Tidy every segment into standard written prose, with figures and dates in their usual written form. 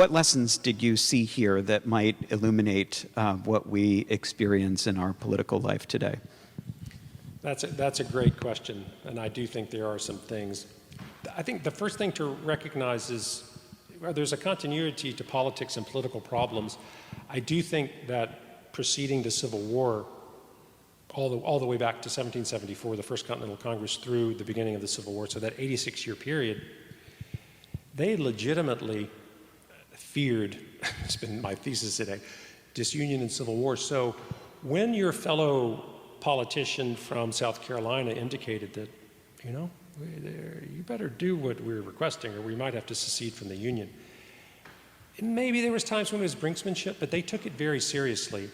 What lessons did you see here that might illuminate what we experience in our political life today? That's a great question, and I do think there are some things. I think the first thing to recognize is there's a continuity to politics and political problems. I do think that preceding the Civil War, all the way back to 1774, the First Continental Congress, through the beginning of the Civil War, so that 86-year period, they legitimately feared, it's been my thesis today, disunion and civil war. So when your fellow politician from South Carolina indicated that, you know, you better do what we're requesting or we might have to secede from the Union. And maybe there was times when it was brinksmanship, but they took it very seriously.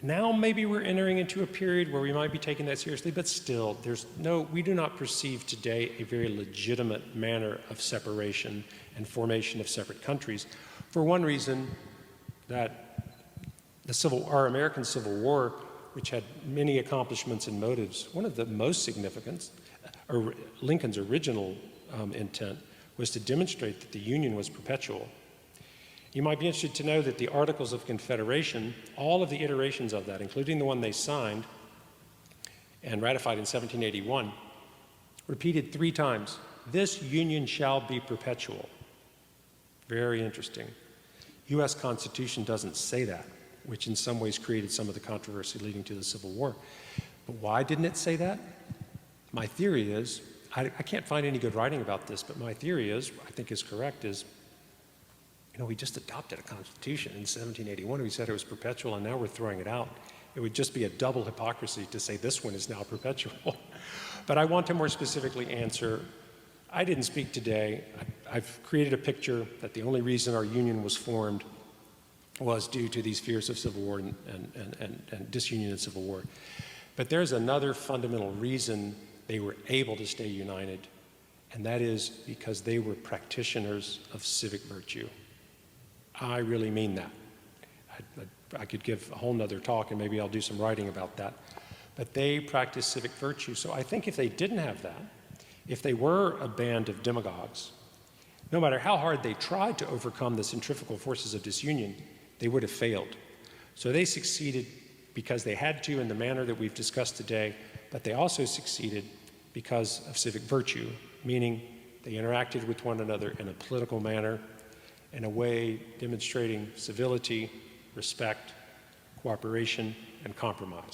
Now maybe we're entering into a period where we might be taking that seriously, but still, we do not perceive today a very legitimate manner of separation and formation of separate countries. For one reason, that our American Civil War, which had many accomplishments and motives, one of the most significant, or Lincoln's original intent, was to demonstrate that the Union was perpetual. You might be interested to know that the Articles of Confederation, all of the iterations of that, including the one they signed and ratified in 1781, repeated 3 times, "This Union shall be perpetual." Very interesting. U.S. Constitution doesn't say that, which in some ways created some of the controversy leading to the Civil War. But why didn't it say that? My theory is, I can't find any good writing about this, but my theory is, I think is correct, is, you know, we just adopted a constitution in 1781. We said it was perpetual, and now we're throwing it out. It would just be a double hypocrisy to say this one is now perpetual. But I want to more specifically answer, I didn't speak today. I've created a picture that the only reason our union was formed was due to these fears of civil war and disunion and civil war. But there's another fundamental reason they were able to stay united, and that is because they were practitioners of civic virtue. I really mean that. I could give a whole nother talk, and maybe I'll do some writing about that. But they practiced civic virtue. So I think if they didn't have that, if they were a band of demagogues, no matter how hard they tried to overcome the centrifugal forces of disunion, they would have failed. So they succeeded because they had to in the manner that we've discussed today, but they also succeeded because of civic virtue, meaning they interacted with one another in a political manner, in a way demonstrating civility, respect, cooperation, and compromise.